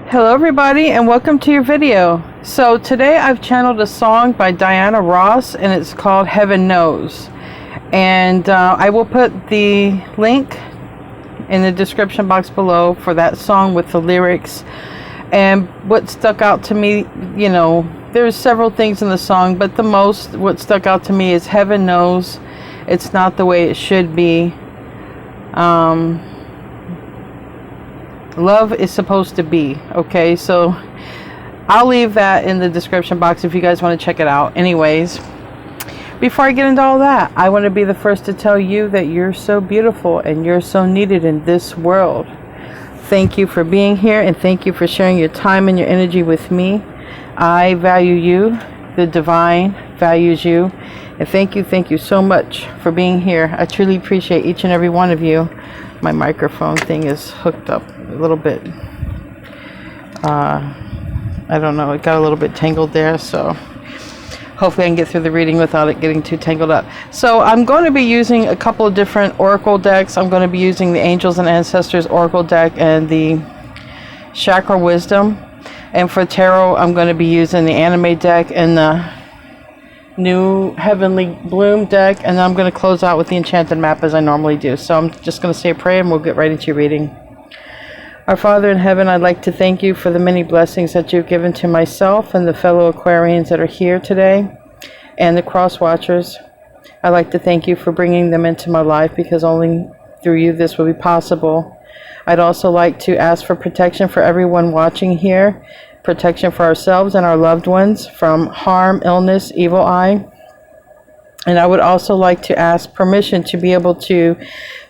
Hello everybody and welcome to your video. So today I've channeled a song by Diana Ross and it's called Heaven Knows, and I will put the link in the description box below for that song with the lyrics. And what stuck out to me, you know, there's several things in the song, but what stuck out to me is heaven knows it's not the way it should be. Love is supposed to be, okay? So I'll leave that in the description box if you guys want to check it out. Anyways, before I get into all that, I want to be the first to tell you that you're so beautiful and you're so needed in this world. Thank you for being here, and thank you for sharing your time and your energy with me. I value you. The divine values you. And thank you so much for being here. I truly appreciate each and every one of you. My microphone thing is hooked up a little bit. I don't know, it got a little bit tangled there, so hopefully I can get through the reading without it getting too tangled up. So I'm going to be using a couple of different oracle decks. I'm going to be using the Angels and Ancestors Oracle deck and the Chakra Wisdom. And for tarot, I'm going to be using the Anime deck and the New Heavenly Bloom deck, and then I'm going to close out with the Enchanted Map as I normally do. So I'm just going to say a prayer and we'll get right into your reading. Our Father in heaven, I'd like to thank you for the many blessings that you've given to myself and the fellow Aquarians that are here today, and the Cross Watchers. I'd like to thank you for bringing them into my life, because only through you this will be possible. I'd also like to ask for protection for everyone watching here, protection for ourselves and our loved ones from harm, illness, evil eye. And I would also like to ask permission to be able to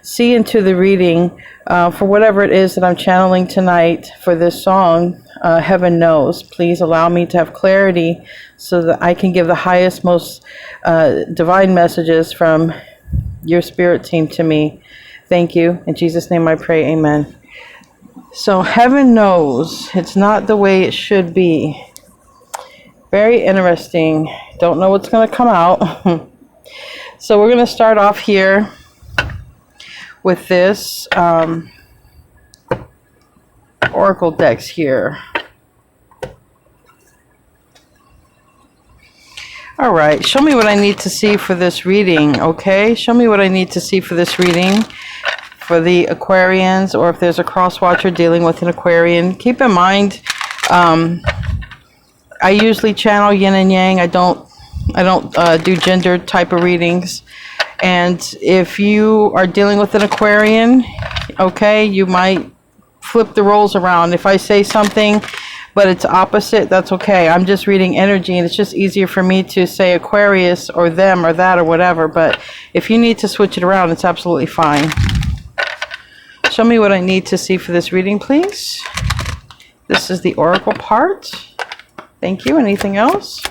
see into the reading for whatever it is that I'm channeling tonight for this song, Heaven Knows. Please allow me to have clarity so that I can give the highest, most divine messages from your spirit team to me. Thank you. In Jesus' name I pray, amen. So heaven knows it's not the way it should be. Very interesting. Don't know what's going to come out. So we're going to start off here with this oracle decks here. All right, show me what I need to see for this reading, okay? Show me what I need to see for this reading for the Aquarians, or if there's a cross watcher dealing with an Aquarian. Keep in mind, I usually channel yin and yang. I don't do gender type of readings. And if you are dealing with an Aquarian, okay, you might flip the roles around. If I say something but it's opposite, that's okay. I'm just reading energy, and it's just easier for me to say Aquarius or them or that or whatever. But if you need to switch it around, it's absolutely fine. Show me what I need to see for this reading, please. This is the oracle part. Thank you. Anything else?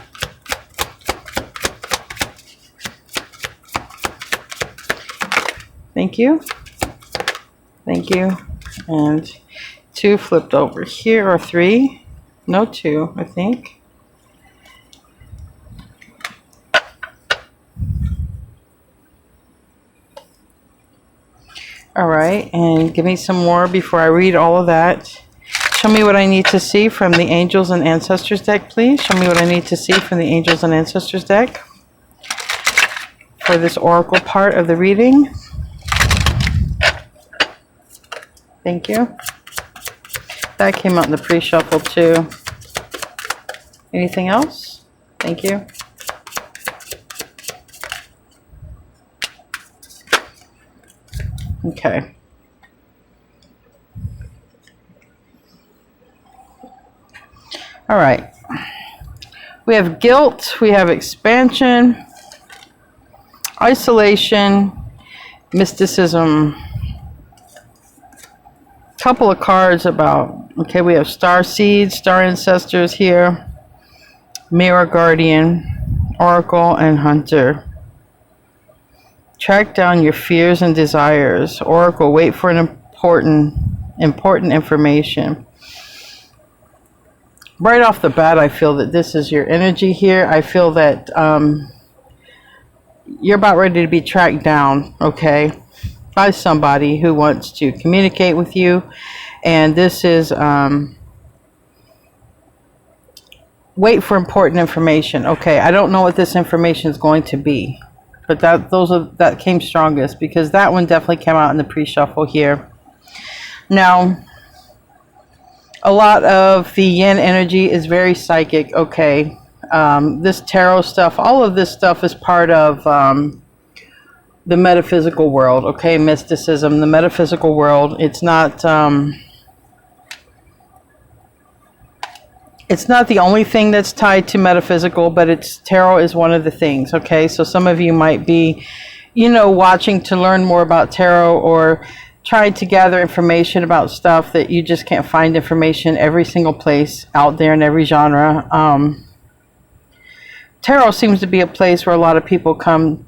Thank you. Thank you. And 2 flipped over here, or 3. No, 2, I think. All right, and give me some more before I read all of that. Show me what I need to see from the Angels and Ancestors deck, please. Show me what I need to see from the Angels and Ancestors deck for this oracle part of the reading. Thank you. That came out in the pre-shuffle too. Anything else? Thank you. Okay. All right. We have guilt, we have expansion, isolation, mysticism. Couple of cards about, okay, we have star seeds, star ancestors here, mirror guardian, oracle, and hunter. Track down your fears and desires. Oracle, wait for an important information. Right off the bat, I feel that this is your energy here. I feel that you're about ready to be tracked down, okay, by somebody who wants to communicate with you. And this is wait for important information. Okay, I don't know what this information is going to be, but that came strongest because that one definitely came out in the pre-shuffle here. Now, a lot of the yin energy is very psychic. Okay, this tarot stuff, all of this stuff is part of the metaphysical world. Okay, mysticism, the metaphysical world. It's not the only thing that's tied to metaphysical, but tarot is one of the things. Okay, so some of you might be, watching to learn more about tarot or trying to gather information about stuff that you just can't find information every single place out there in every genre. Tarot seems to be a place where a lot of people come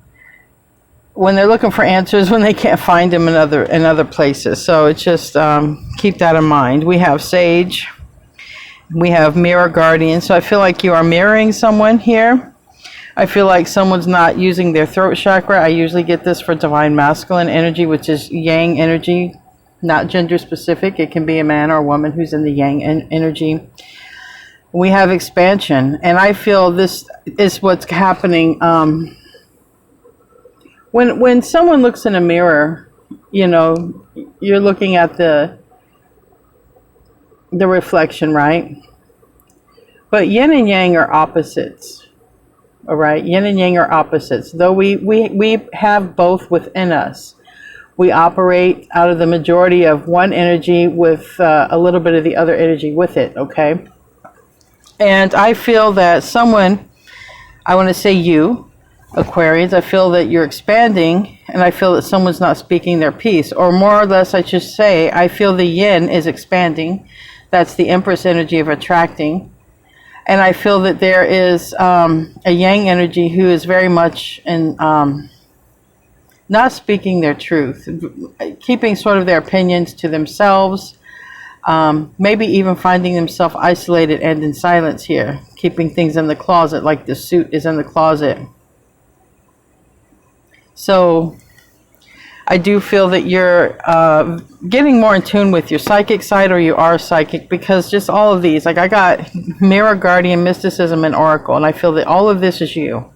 when they're looking for answers when they can't find them in other places. So it's just keep that in mind. We have Sage. We have Mirror Guardian. So I feel like you are mirroring someone here. I feel like someone's not using their throat chakra. I usually get this for divine masculine energy, which is yang energy, not gender specific. It can be a man or a woman who's in the yang energy. We have expansion, and I feel this is what's happening. When someone looks in a mirror, you're looking at the reflection, right? But yin and yang are opposites. All right, yin and yang are opposites. Though we have both within us, we operate out of the majority of one energy with a little bit of the other energy with it. Okay, and I feel that someone, I want to say you, Aquarians, I feel that you're expanding, and I feel that someone's not speaking their piece, or more or less, I should say, I feel the yin is expanding. That's the Empress energy of attracting. And I feel that there is a yang energy who is very much in not speaking their truth, keeping sort of their opinions to themselves, maybe even finding themselves isolated and in silence here, keeping things in the closet like the suit is in the closet. So I do feel that you're getting more in tune with your psychic side, or you are psychic, because just all of these, like I got Mirror, Guardian, Mysticism, and Oracle, and I feel that all of this is you.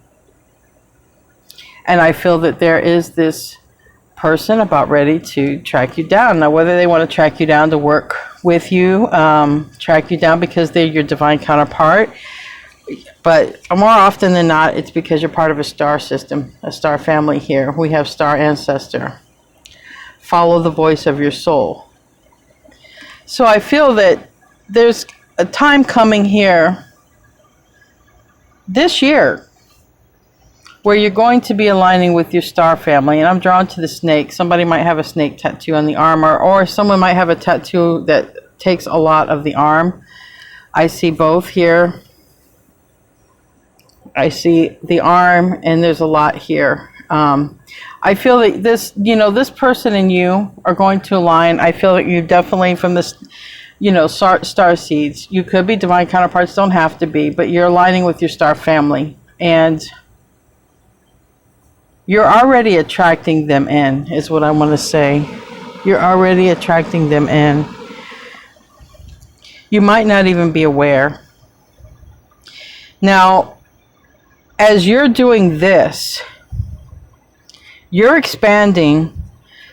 And I feel that there is this person about ready to track you down. Now, whether they want to track you down to work with you, track you down because they're your divine counterpart, but more often than not, it's because you're part of a star system, a star family here. We have star ancestor. Follow the voice of your soul. So I feel that there's a time coming here this year where you're going to be aligning with your star family. And I'm drawn to the snake. Somebody might have a snake tattoo on the arm, or someone might have a tattoo that takes a lot of the arm. I see both here. I see the arm, and there's a lot here. I feel that this person and you are going to align. I feel that you definitely, from this, star seeds, you could be divine counterparts, don't have to be, but you're aligning with your star family, and you're already attracting them in, is what I want to say. You're already attracting them in. You might not even be aware. Now, as you're doing this, you're expanding.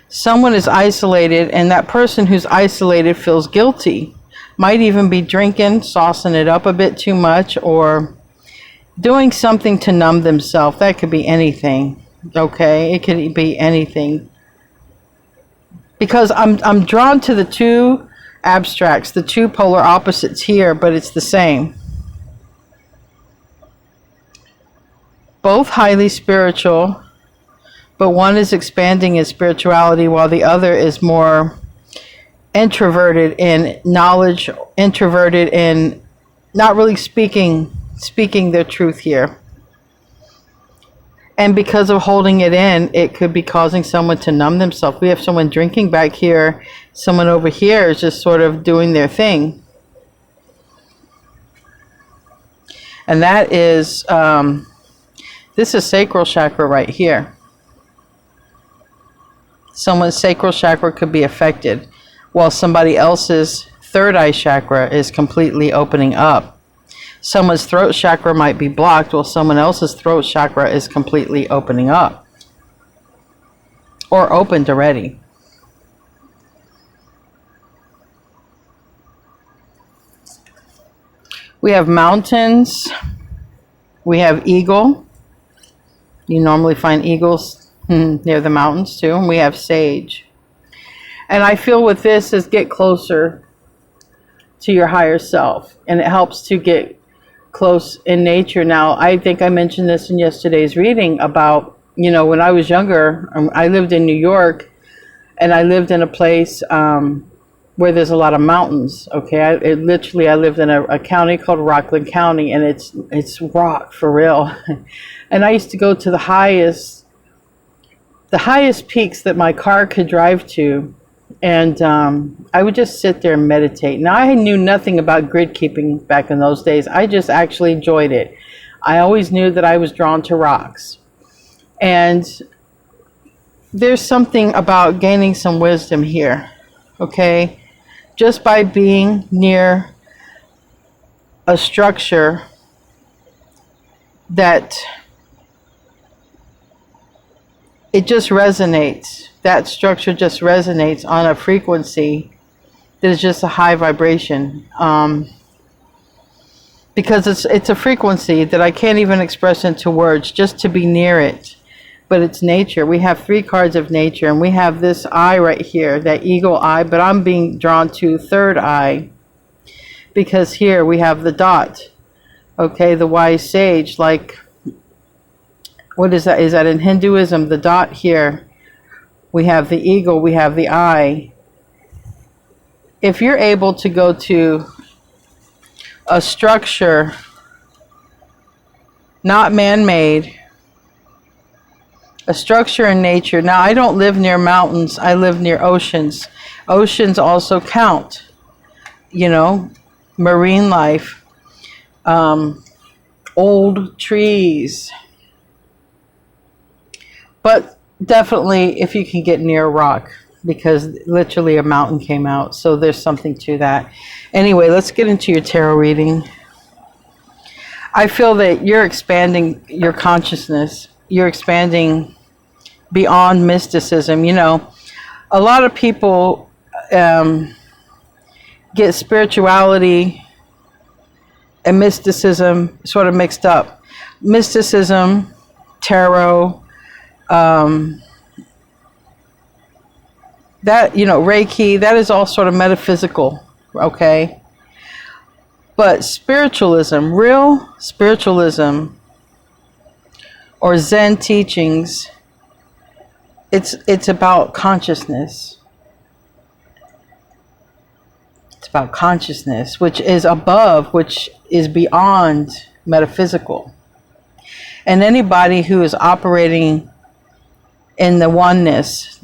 Someone is isolated, and that person who's isolated feels guilty. Might even be drinking, saucing it up a bit too much, or doing something to numb themselves. That could be anything. Okay, it could be anything. Because I'm drawn to the two abstracts, the two polar opposites here, but it's the same. Both highly spiritual, but one is expanding his spirituality while the other is more introverted in knowledge, introverted in not really speaking their truth here. And because of holding it in, it could be causing someone to numb themselves. We have someone drinking back here. Someone over here is just sort of doing their thing. And that is, this is sacral chakra right here. Someone's sacral chakra could be affected, while somebody else's third eye chakra is completely opening up. Someone's throat chakra might be blocked, while someone else's throat chakra is completely opening up or opened already. We have mountains. We have eagle. You normally find eagles near the mountains too. And we have sage. And I feel with this is get closer to your higher self. And it helps to get close in nature. Now, I think I mentioned this in yesterday's reading about, you know, when I was younger, I lived in New York, and I lived in a place where there's a lot of mountains. Okay, I lived in a county called Rockland County, and it's rock for real. And I used to go to the highest peaks that my car could drive to, and I would just sit there and meditate. Now, I knew nothing about grid keeping back in those days. I just actually enjoyed it. I always knew that I was drawn to rocks, and there's something about gaining some wisdom here. Okay, just by being near a structure that it just resonates. That structure just resonates on a frequency that is just a high vibration. Because it's a frequency that I can't even express into words, just to be near it. But it's nature. We have 3 cards of nature, and we have this eye right here, that eagle eye, but I'm being drawn to third eye, because here we have the dot. Okay, the wise sage, like, what is that? Is that in Hinduism? The dot here, we have the eagle, we have the eye. If you're able to go to a structure not man-made, a structure in nature. Now, I don't live near mountains. I live near oceans. Oceans also count, you know, marine life, old trees. But definitely if you can get near a rock, because literally a mountain came out. So there's something to that. Anyway, let's get into your tarot reading. I feel that you're expanding your consciousness. You're expanding beyond mysticism. You know, a lot of people get spirituality and mysticism sort of mixed up. Mysticism, tarot, that, you know, Reiki, that is all sort of metaphysical, okay? But spiritualism, real spiritualism, or Zen teachings, it's about consciousness. It's about consciousness, which is above, which is beyond metaphysical. And anybody who is operating in the oneness,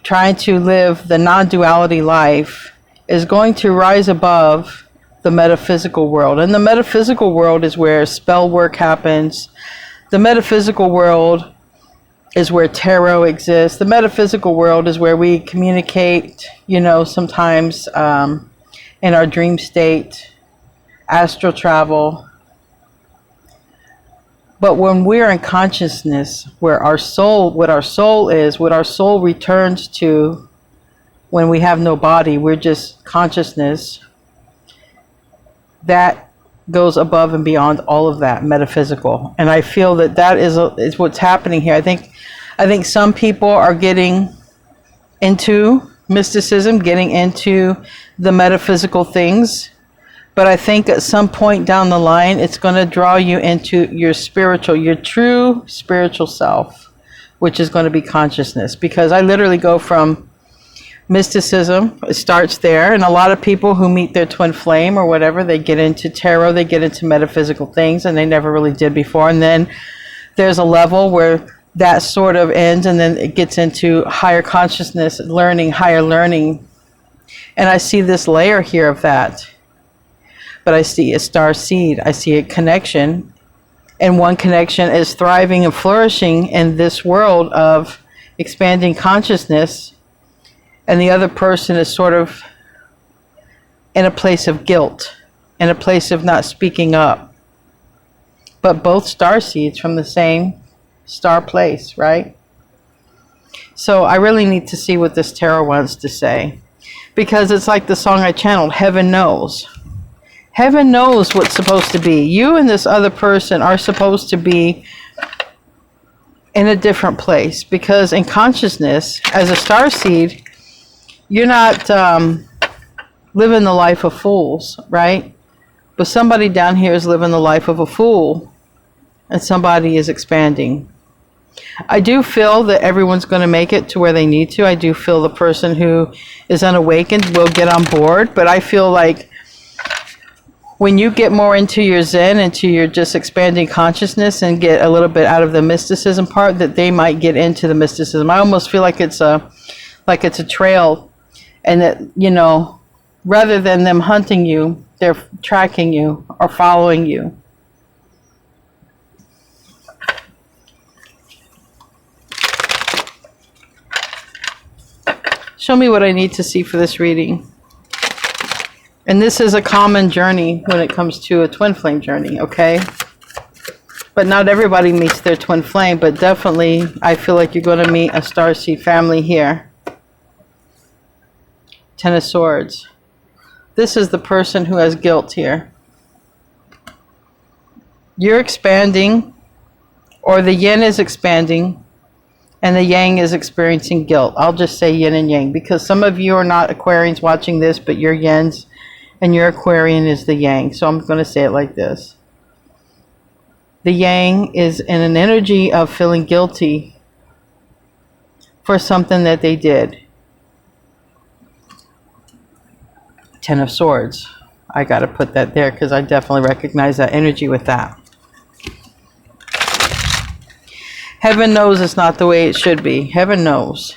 trying to live the non-duality life, is going to rise above the metaphysical world. And the metaphysical world is where spell work happens. The metaphysical world is where tarot exists. The metaphysical world is where we communicate, you know, sometimes in our dream state, astral travel. But when we're in consciousness, where our soul, what our soul is, what our soul returns to when we have no body, we're just consciousness, that goes above and beyond all of that metaphysical. And I feel that that is what's happening here. I think some people are getting into mysticism, getting into the metaphysical things. But I think at some point down the line, it's going to draw you into your spiritual, your true spiritual self, which is going to be consciousness. Because I literally go from mysticism, it starts there, and a lot of people who meet their twin flame or whatever, they get into tarot, they get into metaphysical things, and they never really did before. And then there's a level where that sort of ends, and then it gets into higher consciousness, learning, higher learning. And I see this layer here of that. But I see a star seed, I see a connection, and one connection is thriving and flourishing in this world of expanding consciousness, and the other person is sort of in a place of guilt, in a place of not speaking up, but both star seeds from the same star place, right? So I really need to see what this tarot wants to say, because it's like the song I channeled, Heaven Knows. Heaven knows what's supposed to be. You and this other person are supposed to be in a different place, because in consciousness, as a star seed, you're not living the life of fools, right? But somebody down here is living the life of a fool, and somebody is expanding. I do feel that everyone's going to make it to where they need to. I do feel the person who is unawakened will get on board, but I feel like when you get more into your Zen, into your just expanding consciousness and get a little bit out of the mysticism part, that they might get into the mysticism. I almost feel like it's a trail, and that, you know, rather than them hunting you, they're tracking you or following you. Show me what I need to see for this reading. And this is a common journey when it comes to a twin flame journey, okay? But not everybody meets their twin flame, but definitely I feel like you're going to meet a starseed family here. Ten of Swords. This is the person who has guilt here. You're expanding, or the yin is expanding, and the yang is experiencing guilt. I'll just say yin and yang, because some of you are not Aquarians watching this, but you're yins, and your Aquarian is the yang. So I'm going to say it like this. The yang is in an energy of feeling guilty for something that they did. Ten of Swords. I got to put that there because I definitely recognize that energy with that. Heaven knows it's not the way it should be. Heaven knows.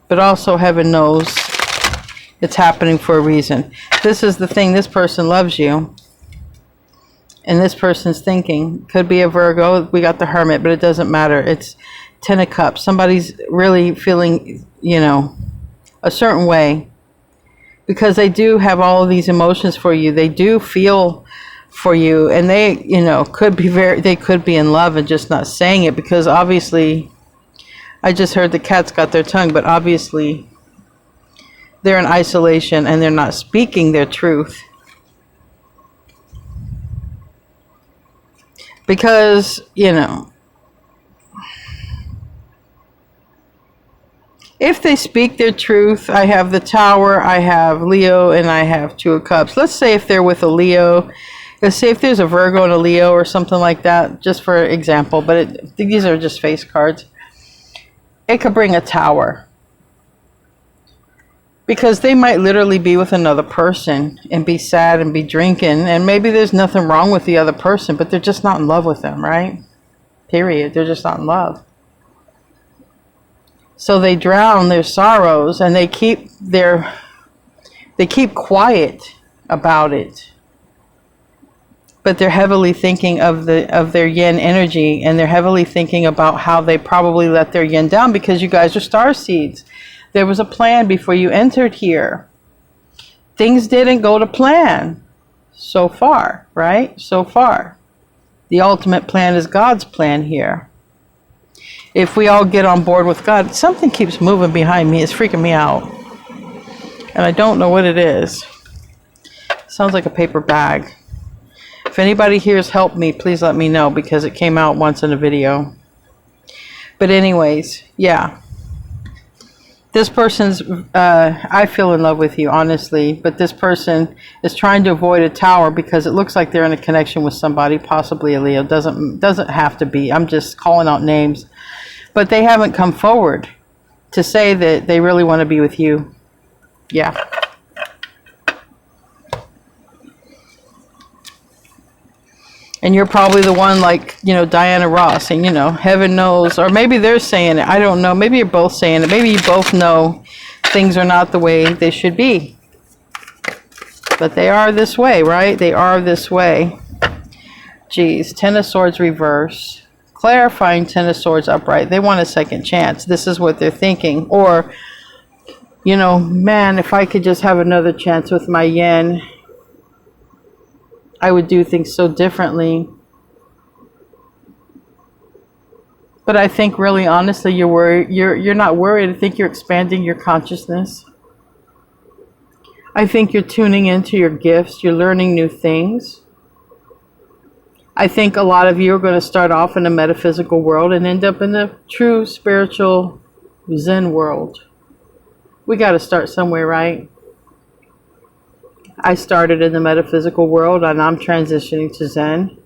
But also heaven knows it's happening for a reason. This is the thing. This person loves you. And this person's thinking. Could be a Virgo. We got the Hermit, but it doesn't matter. It's Ten of Cups. Somebody's really feeling, you know, a certain way. Because they do have all of these emotions for you. They do feel for you, and they, you know, they could be in love and just not saying it, because obviously, I just heard the cat's got their tongue, but obviously they're in isolation and they're not speaking their truth. Because, you know, if they speak their truth, I have the Tower, I have Leo, and I have Two of Cups. Let's say if they're with a Leo, let's say if there's a Virgo and a Leo or something like that, just for example, but these are just face cards. It could bring a Tower. Because they might literally be with another person and be sad and be drinking, and maybe there's nothing wrong with the other person, but they're just not in love with them, right? Period. They're just not in love. So they drown their sorrows, and they keep quiet about it. But they're heavily thinking of their yin energy, and they're heavily thinking about how they probably let their yin down, because you guys are star seeds. There was a plan before you entered here. Things didn't go to plan so far, right? So far. The ultimate plan is God's plan here. If we all get on board with God, something keeps moving behind me. It's freaking me out. And I don't know what it is. Sounds like a paper bag. If anybody here's helped me, please let me know, because it came out once in a video. But anyways, yeah. This person's, I feel in love with you, honestly, but this person is trying to avoid a Tower because it looks like they're in a connection with somebody, possibly a Leo. Doesn't have to be. I'm just calling out names. But they haven't come forward to say that they really want to be with you. Yeah. And you're probably the one, like, you know, Diana Ross, and, you know, heaven knows, or maybe they're saying it. I don't know. Maybe you're both saying it. Maybe you both know things are not the way they should be. But they are this way, right? They are this way. Geez. Ten of Swords reverse. Clarifying Ten of Swords upright. They want a second chance. This is what they're thinking. Or, you know, man, if I could just have another chance with my yin. I would do things so differently. But I think really honestly you're worried. You're not worried. I think you're expanding your consciousness. I think you're tuning into your gifts. You're learning new things. I think a lot of you are going to start off in a metaphysical world and end up in the true spiritual Zen world. We got to start somewhere, right? I started in the metaphysical world and I'm transitioning to Zen.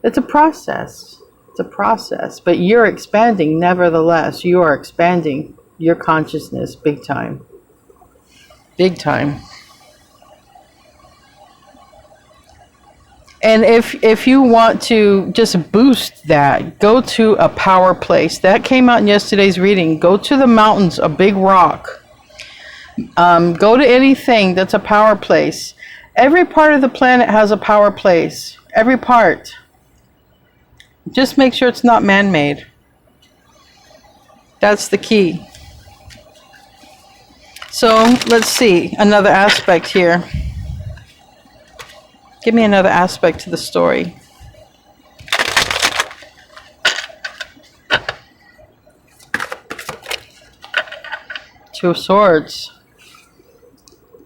It's a process. It's a process. But you're expanding nevertheless. You are expanding your consciousness big time. Big time. And if you want to just boost that, go to a power place. That came out in yesterday's reading. Go to the mountains, a big rock. Go to anything that's a power place. Every part of the planet has a power place. Every part. Just make sure it's not man-made. That's the key. So let's see another aspect here. Give me another aspect to the story. Two of Swords.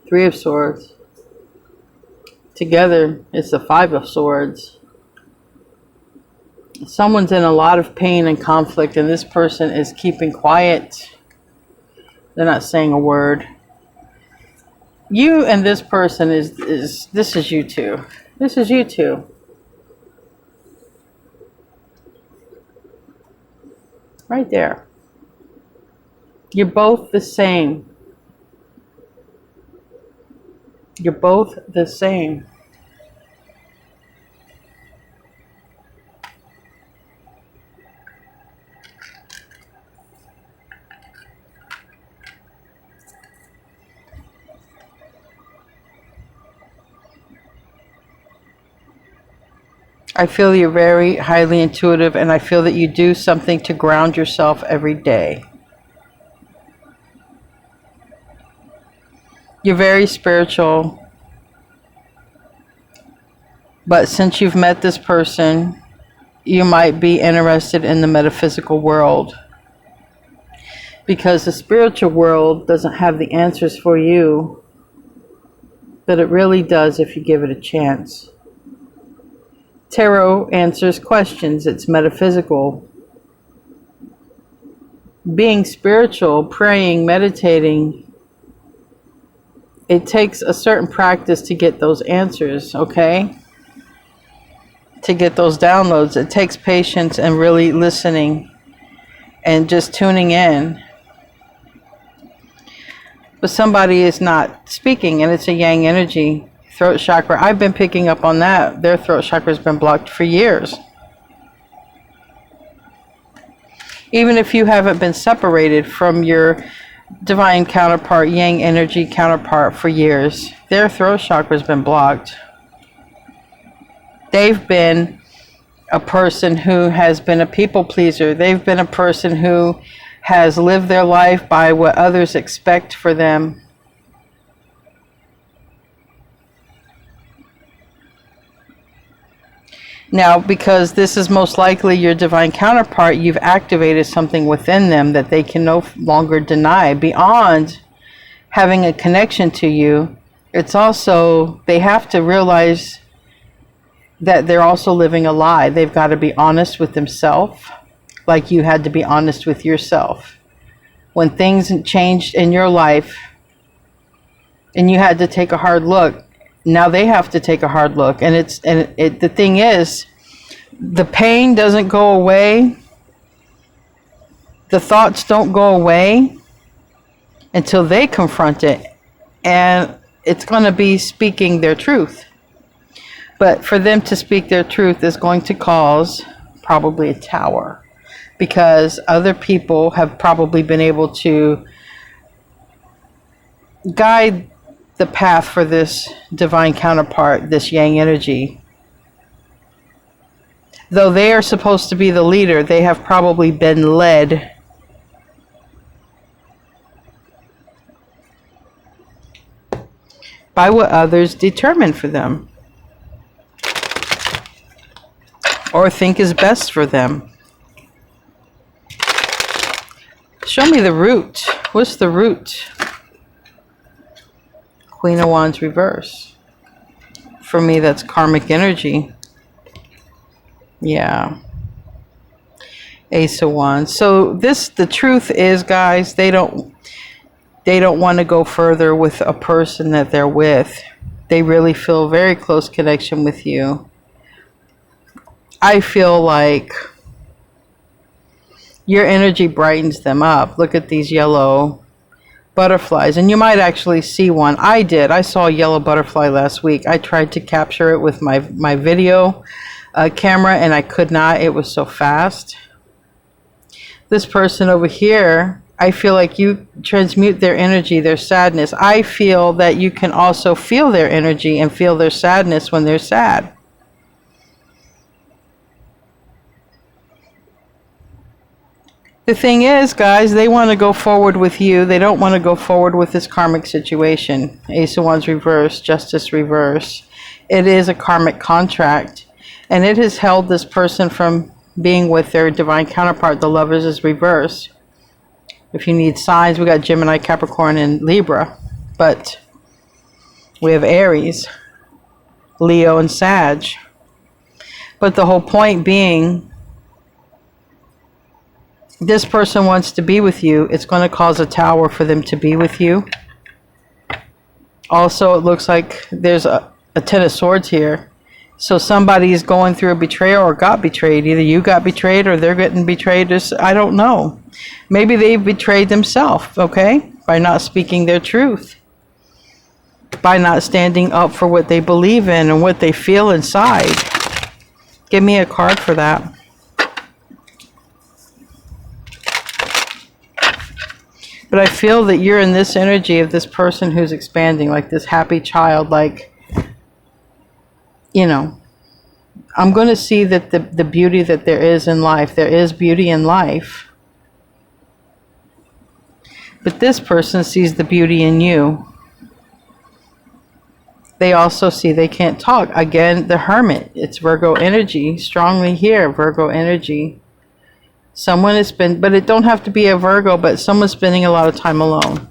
Three of Swords. Together, it's the Five of Swords. Someone's in a lot of pain and conflict, and this person is keeping quiet. They're not saying a word. You and this person this is you two. This is you two. Right there. You're both the same. You're both the same. I feel you're very highly intuitive, and I feel that you do something to ground yourself every day. You're very spiritual, but since you've met this person, you might be interested in the metaphysical world, because the spiritual world doesn't have the answers for you, but it really does if you give it a chance. Tarot answers questions. It's metaphysical. Being spiritual, praying, meditating, it takes a certain practice to get those answers, okay? To get those downloads. It takes patience and really listening and just tuning in. But somebody is not speaking, and it's a yang energy. Throat chakra, I've been picking up on that. Their throat chakra has been blocked for years. Even if you haven't been separated from your divine counterpart, yang energy counterpart for years, their throat chakra has been blocked. They've been a person who has been a people pleaser. They've been a person who has lived their life by what others expect for them. Now, because this is most likely your divine counterpart, you've activated something within them that they can no longer deny. Beyond having a connection to you, it's also, they have to realize that they're also living a lie. They've got to be honest with themselves, like you had to be honest with yourself. When things changed in your life and you had to take a hard look, now they have to take a hard look. And the thing is, the pain doesn't go away. The thoughts don't go away until they confront it. And it's going to be speaking their truth. But for them to speak their truth is going to cause probably a tower, because other people have probably been able to guide the path for this divine counterpart, this yang energy. Though they are supposed to be the leader, they have probably been led by what others determine for them. or think is best for them. Show me the root. What's the root? Queen of Wands reverse. For me, that's karmic energy. Yeah. Ace of Wands. So the truth is, guys, they don't want to go further with a person that they're with. They really feel a very close connection with you. I feel like your energy brightens them up. Look at these yellow butterflies, and you might actually see one. I did. I saw a yellow butterfly last week. I tried to capture it with my video camera, and I could not. It was so fast. This person over here, I feel like you transmute their energy, their sadness. I feel that you can also feel their energy and feel their sadness when they're sad. The thing is, guys, they want to go forward with you. They don't want to go forward with this karmic situation. Ace of Wands reverse, Justice reverse. It is a karmic contract, and it has held this person from being with their divine counterpart. The Lovers is reverse. If you need signs, we got Gemini, Capricorn, and Libra. But we have Aries, Leo, and Sag. But the whole point being, this person wants to be with you. It's going to cause a tower for them to be with you. Also, it looks like there's a Ten of Swords here. So somebody is going through a betrayal or got betrayed. Either you got betrayed or they're getting betrayed. I don't know. Maybe they betrayed themselves, okay? By not speaking their truth. By not standing up for what they believe in and what they feel inside. Give me a card for that. But I feel that you're in this energy of this person who's expanding, like this happy child, like, you know, I'm going to see that the beauty that there is in life. There is beauty in life. But this person sees the beauty in you. They also see they can't talk. Again, the Hermit. It's Virgo energy. Strongly here, Virgo energy. Someone has been, but it don't have to be a Virgo, but someone's spending a lot of time alone.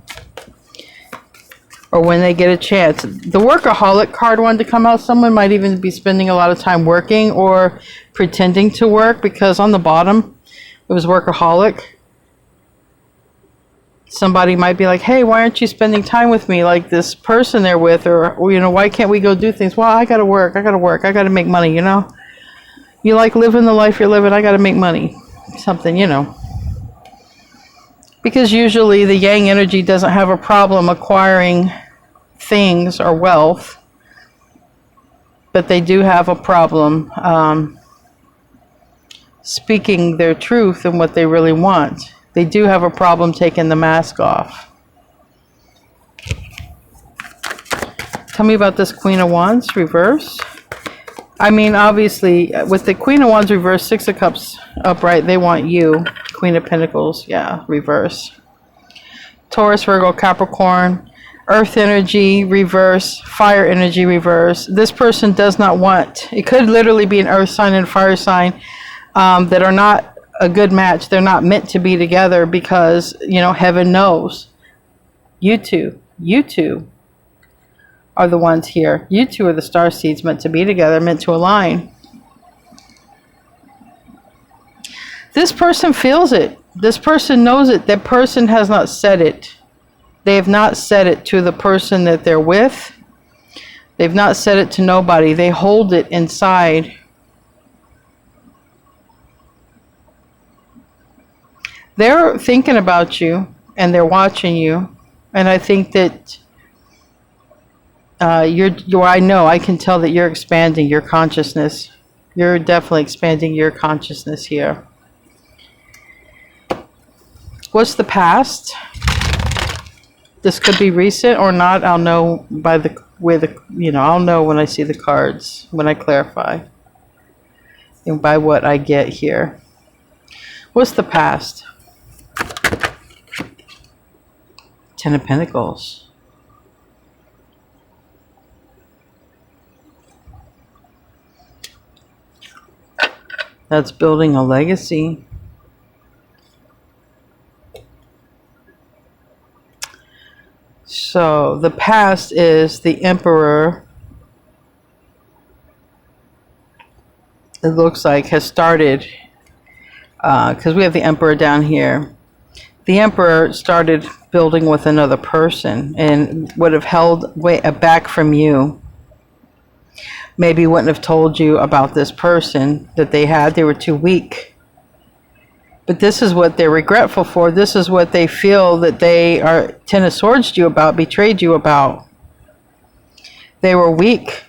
Or when they get a chance. The workaholic card wanted to come out. Someone might even be spending a lot of time working or pretending to work, because on the bottom it was workaholic. Somebody might be like, hey, why aren't you spending time with me like this person they're with? Or, you know, why can't we go do things? Well, I got to work. I got to make money, you know. You like living the life you're living. I got to make money. Something, you know. Because usually the yang energy doesn't have a problem acquiring things or wealth, but they do have a problem speaking their truth and what they really want. They do have a problem taking the mask off. Tell me about this Queen of Wands reverse. I mean, obviously, with the Queen of Wands reverse, Six of Cups upright, they want you. Queen of Pentacles, yeah, reverse. Taurus, Virgo, Capricorn, Earth energy, reverse. Fire energy, reverse. This person does not want, it could literally be an earth sign and a fire sign that are not a good match. They're not meant to be together because, you know, heaven knows. You two are the ones here. You two are the star seeds meant to be together, meant to align. This person feels it. This person knows it. That person has not said it. They have not said it to the person that they're with. They've not said it to nobody. They hold it inside. They're thinking about you and they're watching you. And I think that I can tell that you're expanding your consciousness. You're definitely expanding your consciousness here. What's the past? This could be recent or not. I'll know by I'll know when I see the cards, when I clarify. And by what I get here. What's the past? Ten of Pentacles. That's building a legacy. So the past is the Emperor. It looks like has started, because we have the Emperor down here. The Emperor started building with another person and would have held way back from you. Maybe wouldn't have told you about this person that they had. They were too weak. But this is what they're regretful for. This is what they feel that they are Ten of Swords you about, betrayed you about. They were weak.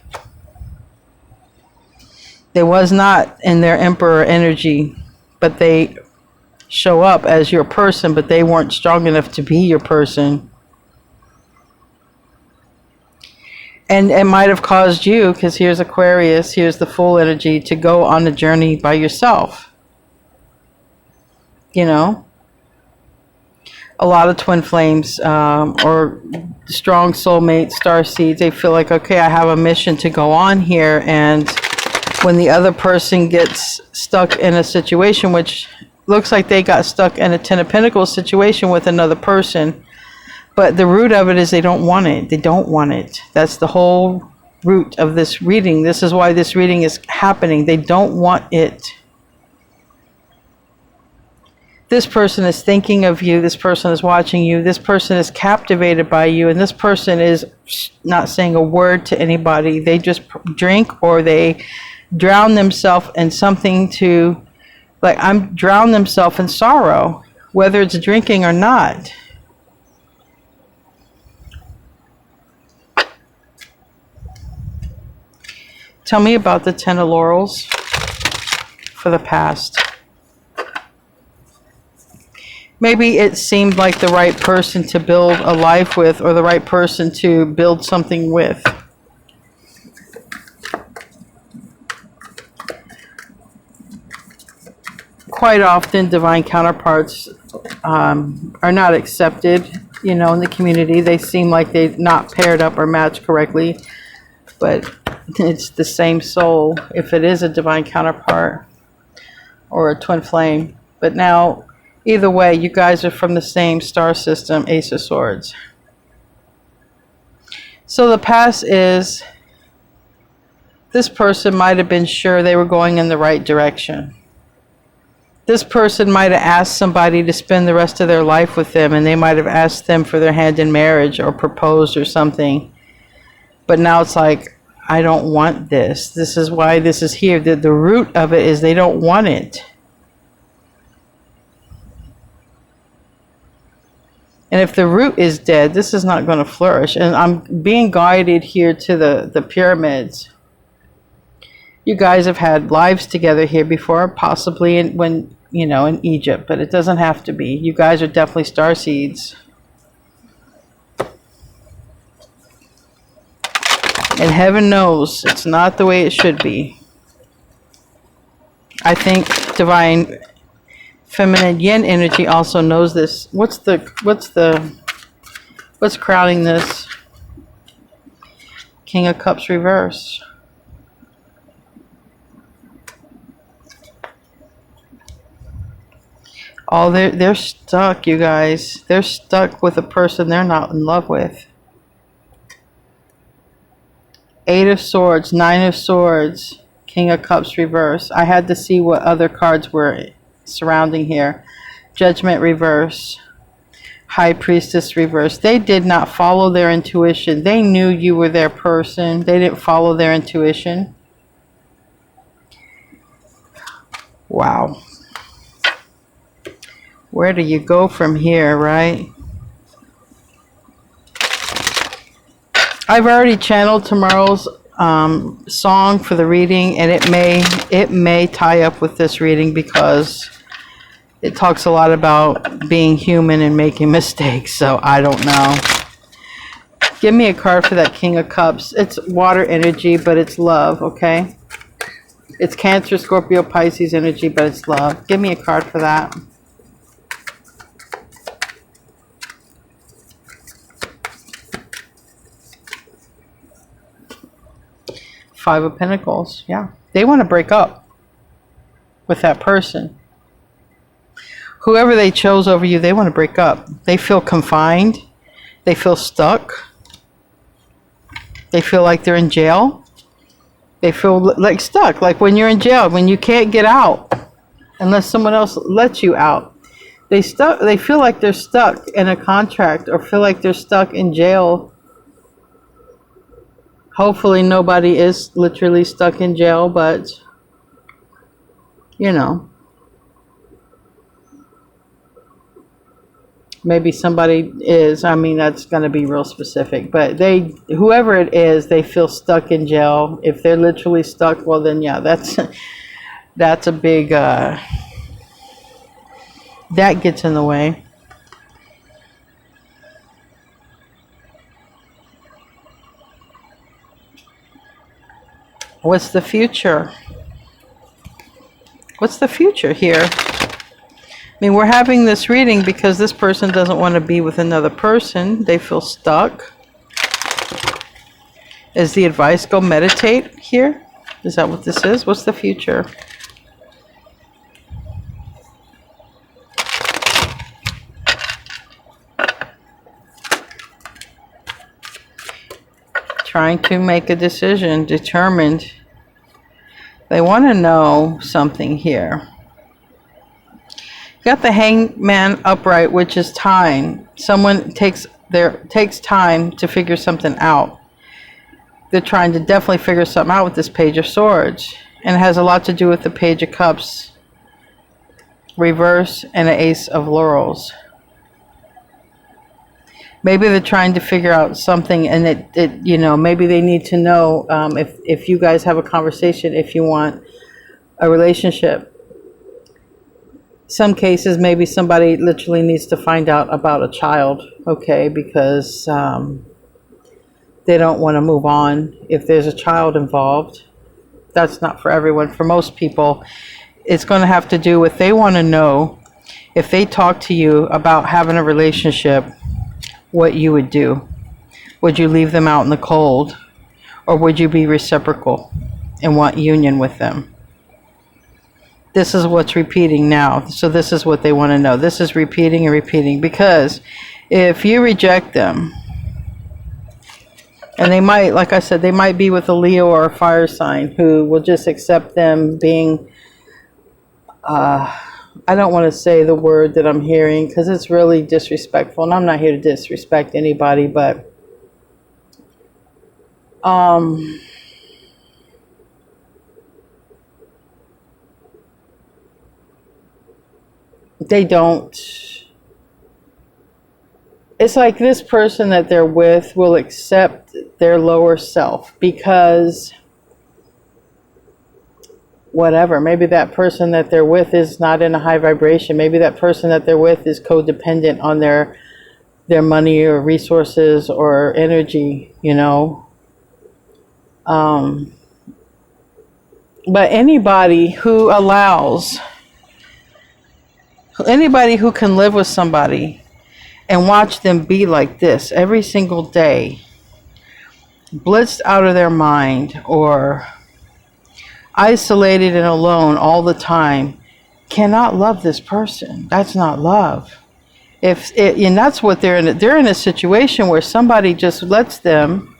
They was not in their Emperor energy, but they show up as your person, but they weren't strong enough to be your person. And it might have caused you, because here's Aquarius, here's the full energy, to go on a journey by yourself. You know? A lot of twin flames or strong soulmates, star seeds, they feel like, okay, I have a mission to go on here. And when the other person gets stuck in a situation, which looks like they got stuck in a Ten of Pentacles situation with another person, but the root of it is they don't want it. They don't want it. That's the whole root of this reading. This is why this reading is happening. They don't want it. This person is thinking of you. This person is watching you. This person is captivated by you. And this person is not saying a word to anybody. They just drink, or they drown themselves in something to, like, drown themselves in sorrow, whether it's drinking or not. Tell me about the Ten of Laurels for the past. Maybe it seemed like the right person to build a life with, or the right person to build something with. Quite often, divine counterparts are not accepted, you know, in the community. They seem like they're not paired up or matched correctly, but it's the same soul if it is a divine counterpart or a twin flame. But now, either way, you guys are from the same star system, Ace of Swords. So the past is, this person might have been sure they were going in the right direction. This person might have asked somebody to spend the rest of their life with them, and they might have asked them for their hand in marriage or proposed or something. But now it's like, I don't want this. This is why this is here. The root of it is they don't want it. And if the root is dead, this is not going to flourish. And I'm being guided here to the pyramids. You guys have had lives together here before, possibly in Egypt, but it doesn't have to be. You guys are definitely star seeds. And heaven knows it's not the way it should be. I think divine feminine yin energy also knows this. What's crowning this? King of Cups reverse. Oh, they're stuck, you guys. They're stuck with a person they're not in love with. Eight of Swords, Nine of Swords, King of Cups reverse. I had to see what other cards were surrounding here. Judgment reverse. High Priestess reverse. They did not follow their intuition. They knew you were their person. They didn't follow their intuition. Wow. Where do you go from here, right? I've already channeled tomorrow's song for the reading, and it may tie up with this reading because it talks a lot about being human and making mistakes, so I don't know. Give me a card for that King of Cups. It's water energy, but it's love, okay? It's Cancer, Scorpio, Pisces energy, but it's love. Give me a card for that. Five of Pentacles. Yeah. They want to break up. with that person. Whoever they chose over you, they want to break up. They feel confined. They feel stuck. They feel like they're in jail. They feel like stuck, like when you're in jail, when you can't get out unless someone else lets you out. They feel like they're stuck in a contract or feel like they're stuck in jail. Hopefully nobody is literally stuck in jail, but you know, maybe somebody is. I mean, that's going to be real specific, but whoever it is, they feel stuck in jail. If they're literally stuck, well then yeah, that's a big that gets in the way. What's the future? What's the future here? I mean, we're having this reading because this person doesn't want to be with another person. They feel stuck. Is the advice go meditate here? Is that what this is? What's the future? Trying to make a decision, determined. They want to know something here. Got the Hangman upright, which is time. Someone takes time to figure something out. They're trying to definitely figure something out with this Page of Swords, and it has a lot to do with the Page of Cups reverse and an Ace of Laurels. Maybe they're trying to figure out something, and it you know, maybe they need to know if you guys have a conversation, if you want a relationship. Some cases, maybe somebody literally needs to find out about a child, okay, because they don't want to move on if there's a child involved. That's not for everyone. For most people, it's going to have to do with, they want to know if they talk to you about having a relationship, what you would do. Would you leave them out in the cold, or would you be reciprocal and want union with them? This is what's repeating now. So this is what they want to know. This is repeating and repeating, because if you reject them, and they might, like I said, they might be with a Leo or a fire sign who will just accept them being, I don't want to say the word that I'm hearing because it's really disrespectful, and I'm not here to disrespect anybody, but they don't. It's like this person that they're with will accept their lower self because whatever, maybe that person that they're with is not in a high vibration. Maybe that person that they're with is codependent on their money or resources or energy, you know. But anybody who can live with somebody and watch them be like this every single day, blitzed out of their mind or isolated and alone all the time, cannot love this person. That's not love. And that's what they're in. They're in a situation where somebody just lets them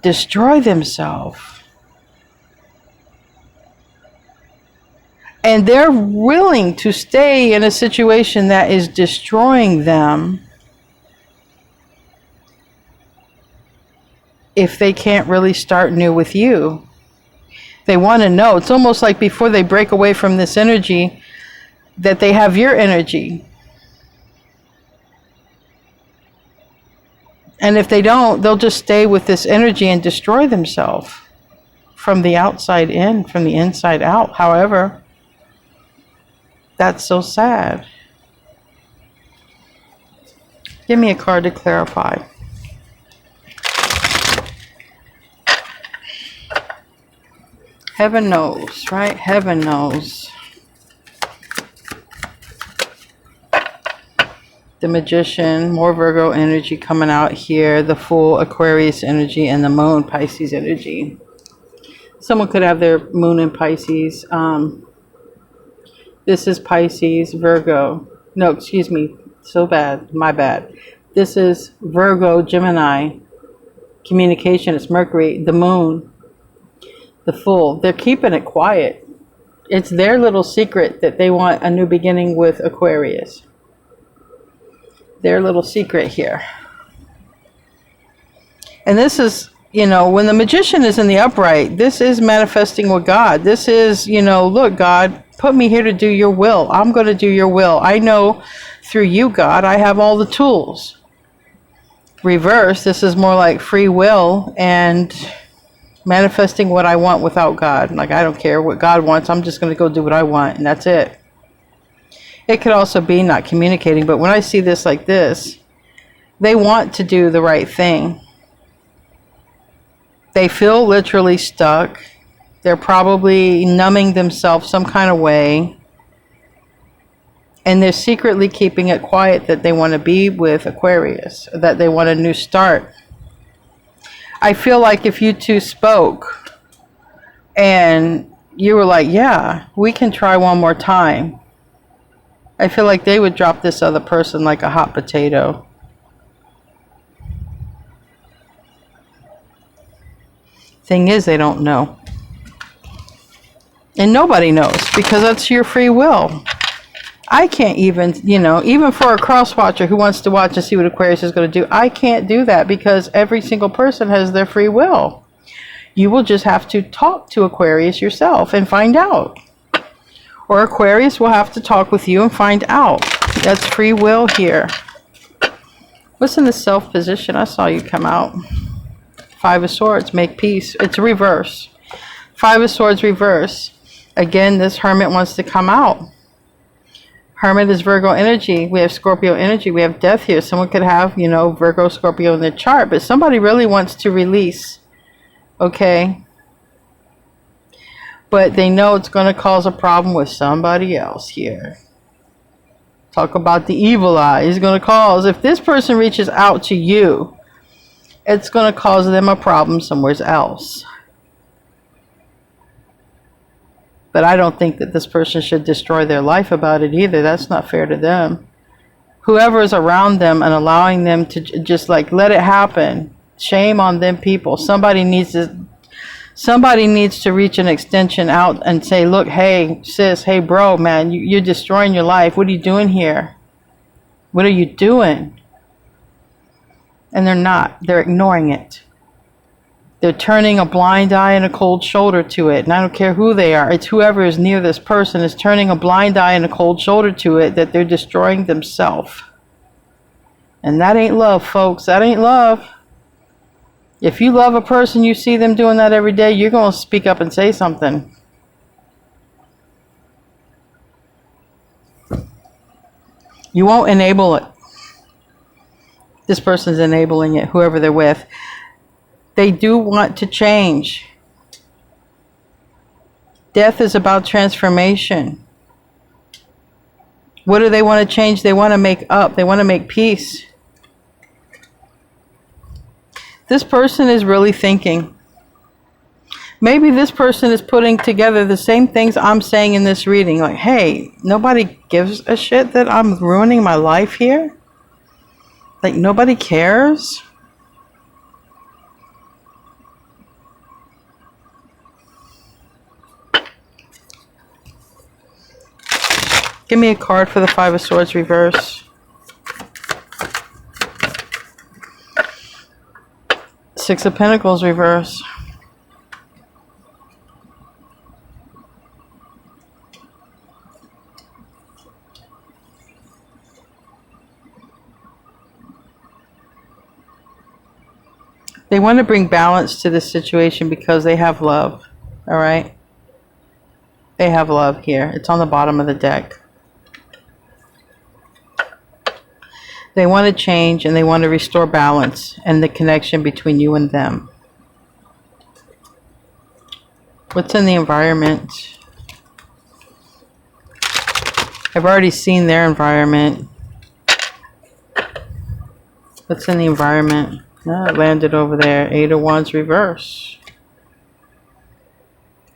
destroy themselves. And they're willing to stay in a situation that is destroying them if they can't really start new with you. They want to know. It's almost like before they break away from this energy, that they have your energy. And if they don't, they'll just stay with this energy and destroy themselves from the outside in, from the inside out. However, that's so sad. Give me a card to clarify. Heaven knows, right? Heaven knows. The Magician, more Virgo energy coming out here. The Fool, Aquarius energy, and the Moon, Pisces energy. Someone could have their Moon in Pisces. This is Pisces, Virgo. No, excuse me. So bad. My bad. This is Virgo, Gemini. Communication. It's Mercury, the moon, the Fool. They're keeping it quiet. It's their little secret that they want a new beginning with Aquarius. Their little secret here. And this is, you know, when the Magician is in the upright, this is manifesting with God. This is, you know, look, God, put me here to do your will. I'm going to do your will. I know through you, God, I have all the tools. Reverse, this is more like free will and manifesting what I want without God. Like, I don't care what God wants. I'm just going to go do what I want, and that's it. It could also be not communicating, but when I see this like this, they want to do the right thing. They feel literally stuck. They're probably numbing themselves some kind of way. And they're secretly keeping it quiet that they want to be with Aquarius, that they want a new start. I feel like if you two spoke and you were like, yeah, we can try one more time, I feel like they would drop this other person like a hot potato. Thing is, they don't know. And nobody knows, because that's your free will. I can't even, you know, even for a cross watcher who wants to watch and see what Aquarius is going to do, I can't do that because every single person has their free will. You will just have to talk to Aquarius yourself and find out. Or Aquarius will have to talk with you and find out. That's free will here. What's in the self position? I saw you come out. Five of Swords, make peace. It's reverse. Five of Swords, reverse. Again, this Hermit wants to come out. Hermit is Virgo energy. We have Scorpio energy. We have death here. Someone could have, you know, Virgo, Scorpio in their chart, but somebody really wants to release. Okay? But they know it's going to cause a problem with somebody else here. Talk about the evil eye. It's going to cause, if this person reaches out to you, it's going to cause them a problem somewhere else. But I don't think that this person should destroy their life about it either. That's not fair to them. Whoever is around them and allowing them to just like let it happen. Shame on them people. Somebody needs to reach an extension out and say, look, hey, sis, hey, bro, man, you're destroying your life. What are you doing here? What are you doing? And they're not. They're ignoring it. They're turning a blind eye and a cold shoulder to it. And I don't care who they are. It's whoever is near this person is turning a blind eye and a cold shoulder to it, that they're destroying themselves. And that ain't love, folks. That ain't love. If you love a person, you see them doing that every day, you're going to speak up and say something. You won't enable it. This person's enabling it, whoever they're with. They do want to change. Death is about transformation. What do they want to change? They want to make up. They want to make peace. This person is really thinking. Maybe this person is putting together the same things I'm saying in this reading. Like, hey, nobody gives a shit that I'm ruining my life here? Like, nobody cares? Give me a card for the Five of Swords reverse. Six of Pentacles reverse. They want to bring balance to this situation because they have love. All right? They have love here. It's on the bottom of the deck. They want to change and they want to restore balance and the connection between you and them. What's in the environment? I've already seen their environment. What's in the environment? Oh, it landed over there. Eight of Wands reverse.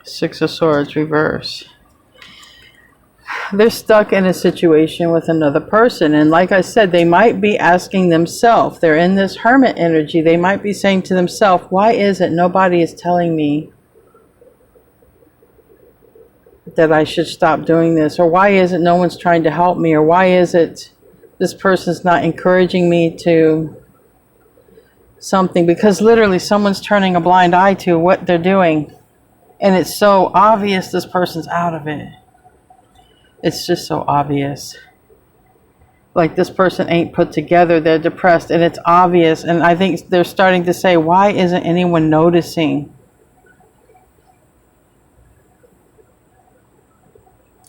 Six of Swords reverse. they're stuck in a situation with another person. And like I said, they might be asking themselves, they're in this hermit energy. They might be saying to themselves, why is it nobody is telling me that I should stop doing this? Or why is it no one's trying to help me? Or why is it this person's not encouraging me to something? Because literally someone's turning a blind eye to what they're doing. And it's so obvious this person's out of it. It's just so obvious. Like this person ain't put together. They're depressed and it's obvious. And I think they're starting to say, why isn't anyone noticing?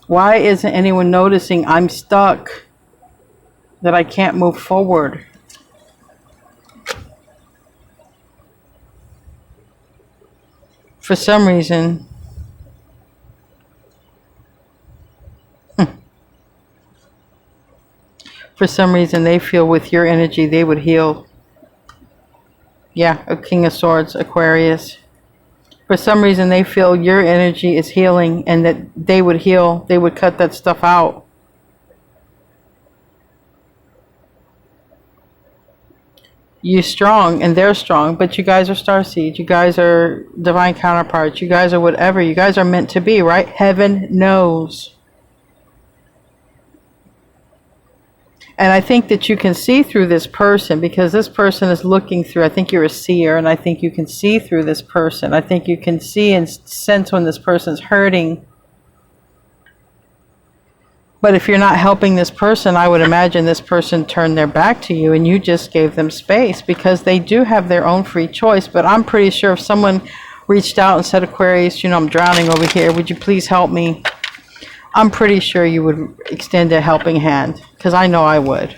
Why isn't anyone noticing I'm stuck? That I can't move forward? For some reason, they feel with your energy they would heal. Yeah, a King of Swords, Aquarius. For some reason they feel your energy is healing and that they would heal. They would cut that stuff out. You're strong and they're strong, but you guys are starseeds. You guys are divine counterparts. You guys are whatever. You guys are meant to be, right? Heaven knows. And I think that you can see through this person because this person is looking through. I think you're a seer and I think you can see through this person. I think you can see and sense when this person's hurting. But if you're not helping this person, I would imagine this person turned their back to you and you just gave them space because they do have their own free choice. But I'm pretty sure if someone reached out and said, Aquarius, I'm drowning over here. Would you please help me? I'm pretty sure you would extend a helping hand because I know I would.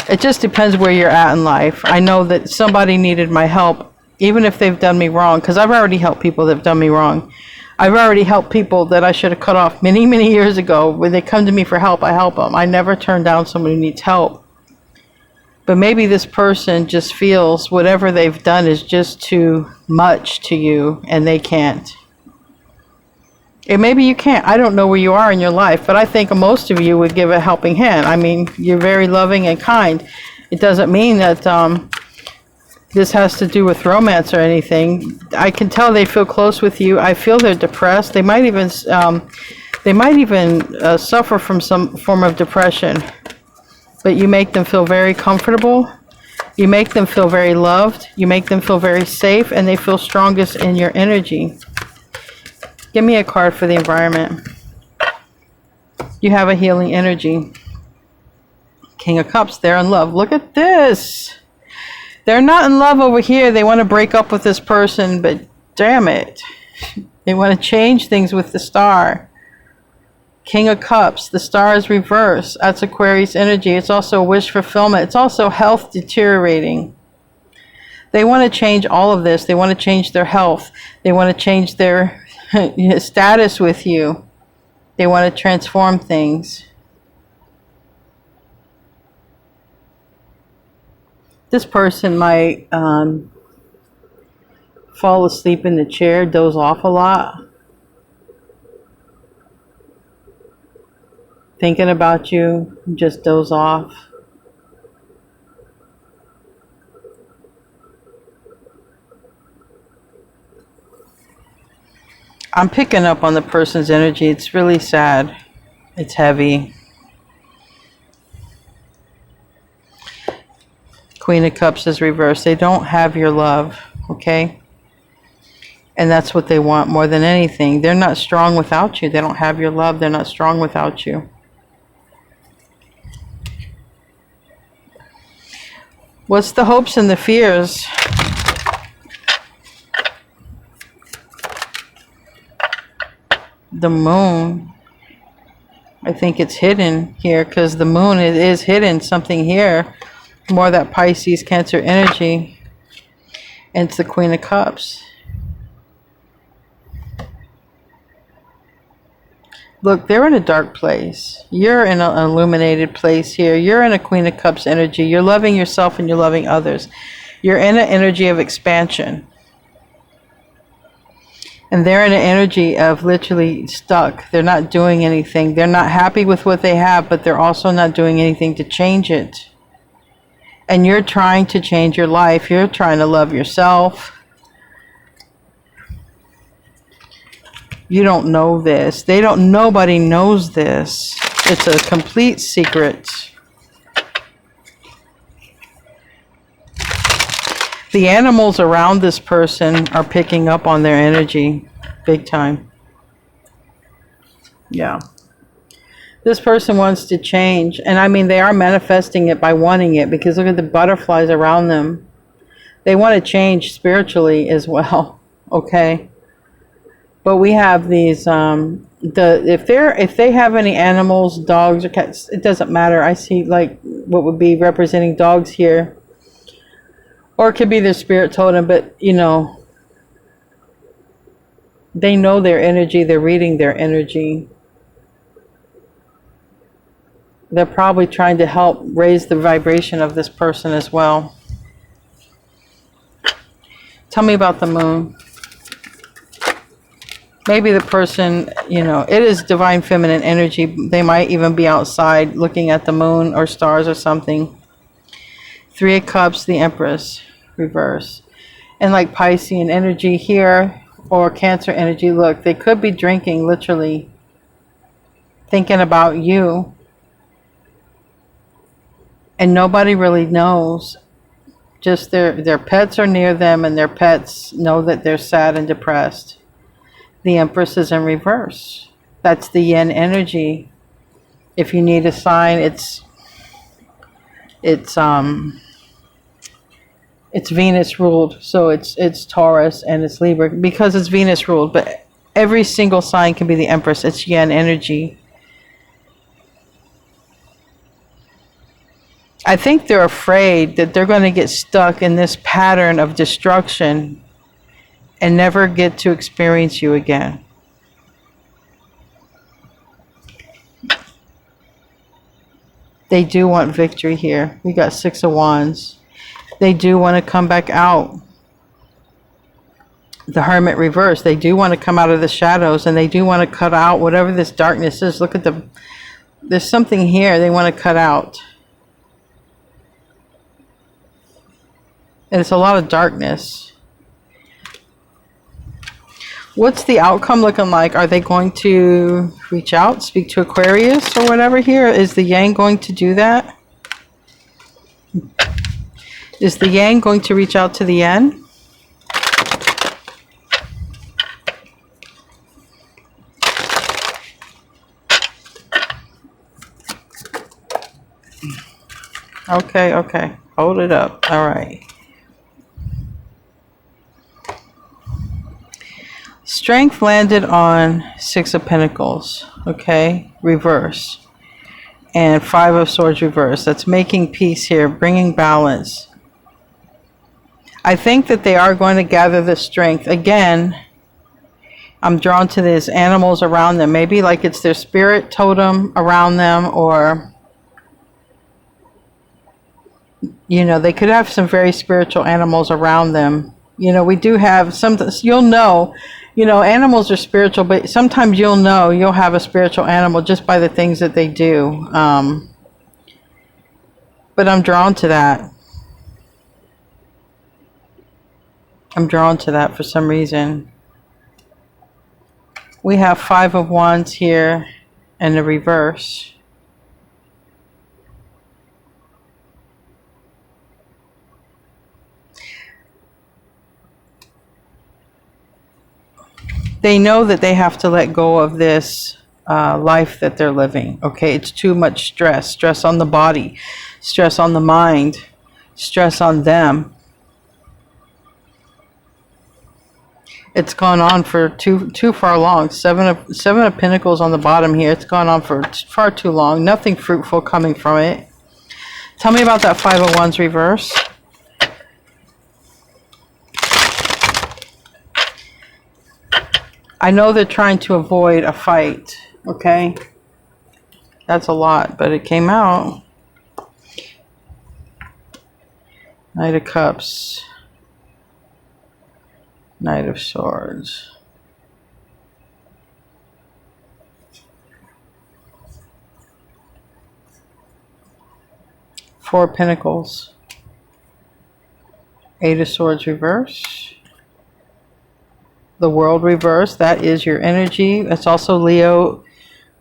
It just depends where you're at in life. I know that somebody needed my help, even if they've done me wrong, because I've already helped people that have done me wrong. I've already helped people that I should have cut off many, many years ago. When they come to me for help, I help them. I never turn down someone who needs help. But maybe this person just feels whatever they've done is just too much to you and they can't. And maybe you can't. I don't know where you are in your life, but I think most of you would give a helping hand. I mean, you're very loving and kind. It doesn't mean that this has to do with romance or anything. I can tell they feel close with you. I feel they're depressed. They might even suffer from some form of depression. But you make them feel very comfortable. You make them feel very loved. You make them feel very safe, and they feel strongest in your energy. Give me a card for the environment. You have a healing energy. King of Cups, they're in love. Look at this. They're not in love over here. They want to break up with this person, but damn it. They want to change things with the star. King of Cups, the star is reversed. That's Aquarius energy. It's also wish fulfillment. It's also health deteriorating. They want to change all of this. They want to change their health. They want to change their status with you. They want to transform things. This person might fall asleep in the chair, doze off a lot. Thinking about you, just doze off. I'm picking up on the person's energy. It's really sad. It's heavy. Queen of Cups is reversed. They don't have your love, okay? And that's what they want more than anything. They're not strong without you. They don't have your love. They're not strong without you. What's the hopes and the fears? The moon. I think it's hidden here because the moon is hidden something here. More that Pisces, Cancer energy. And it's the Queen of Cups. Look, they're in a dark place. You're in an illuminated place here. You're in a Queen of Cups energy. You're loving yourself and you're loving others. You're in an energy of expansion. And they're in an energy of literally stuck. They're not doing anything. They're not happy with what they have, but they're also not doing anything to change it. And you're trying to change your life. You're trying to love yourself. You don't know this. Nobody knows this. It's a complete secret. The animals around this person are picking up on their energy big time. Yeah. This person wants to change. And I mean, they are manifesting it by wanting it, because look at the butterflies around them. They want to change spiritually as well. Okay. But we have these, if they have any animals, dogs or cats, it doesn't matter. I see like what would be representing dogs here. Or it could be their spirit totem, but you know, they know their energy, they're reading their energy. They're probably trying to help raise the vibration of this person as well. Tell me about the moon. Maybe the person, you know, it is divine feminine energy. They might even be outside looking at the moon or stars or something. 3 of Cups, the Empress, reverse. And like Piscean energy here, or Cancer energy, look, they could be drinking, literally, thinking about you. And nobody really knows. Just their pets are near them, and their pets know that they're sad and depressed. The Empress is in reverse. That's the yin energy. If you need a sign, it's Venus ruled, so it's Taurus and it's Libra because it's Venus ruled. But every single sign can be the Empress. It's yin energy. I think they're afraid that they're going to get stuck in this pattern of destruction and never get to experience you again. They do want victory here. We got 6 of Wands. They do want to come back out. The Hermit reverse. They do want to come out of the shadows, and they do want to cut out whatever this darkness is. Look at there's something here they want to cut out. And it's a lot of darkness. What's the outcome looking like? Are they going to reach out, speak to Aquarius or whatever here? Is the Yang going to do that? Is the Yang going to reach out to the Yin? Okay. Hold it up. All right. Strength landed on 6 of Pentacles, okay, reverse, and 5 of Swords reverse. That's making peace here, bringing balance. I think that they are going to gather the strength. Again, I'm drawn to these animals around them. Maybe like it's their spirit totem around them, or, you know, they could have some very spiritual animals around them. You know, we do have some, you'll know, you know, animals are spiritual, but sometimes you'll know you'll have a spiritual animal just by the things that they do. But I'm drawn to that. I'm drawn to that for some reason. We have 5 of Wands here and the reverse. They know that they have to let go of this life that they're living. Okay, it's too much stress. Stress on the body, stress on the mind, stress on them. It's gone on for too far long. 7 of Pentacles on the bottom here. It's gone on for far too long. Nothing fruitful coming from it. Tell me about that 5 of Wands reverse. I know they're trying to avoid a fight, okay? That's a lot, but it came out. Knight of Cups. Knight of Swords. Four of Pentacles. Eight of Swords reverse. The World reverse. That is your energy. It's also Leo,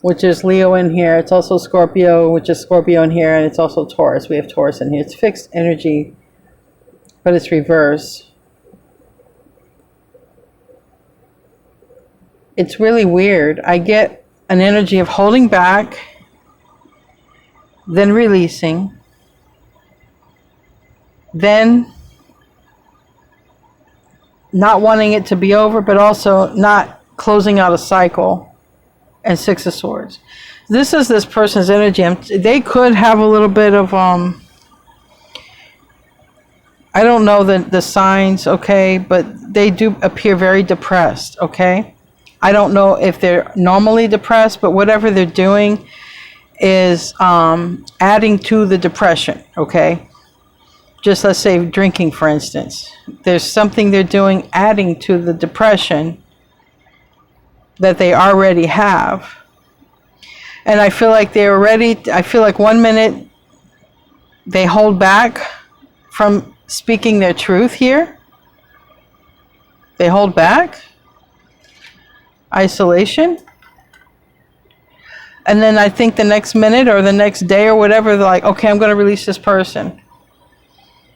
which is Leo in here. It's also Scorpio, which is Scorpio in here. And it's also Taurus. We have Taurus in here. It's fixed energy, but it's reverse. It's really weird. I get an energy of holding back, then releasing, then not wanting it to be over, but also not closing out a cycle, and Six of Swords. This is this person's energy. They could have a little bit of, I don't know the signs, okay, but they do appear very depressed, okay? I don't know if they're normally depressed, but whatever they're doing is adding to the depression, okay? Just let's say drinking, for instance. There's something they're doing adding to the depression that they already have. And I feel like they're ready. I feel like 1 minute they hold back from speaking their truth here. They hold back. Isolation. And then I think the next minute or the next day or whatever, they're like, okay, I'm going to release this person.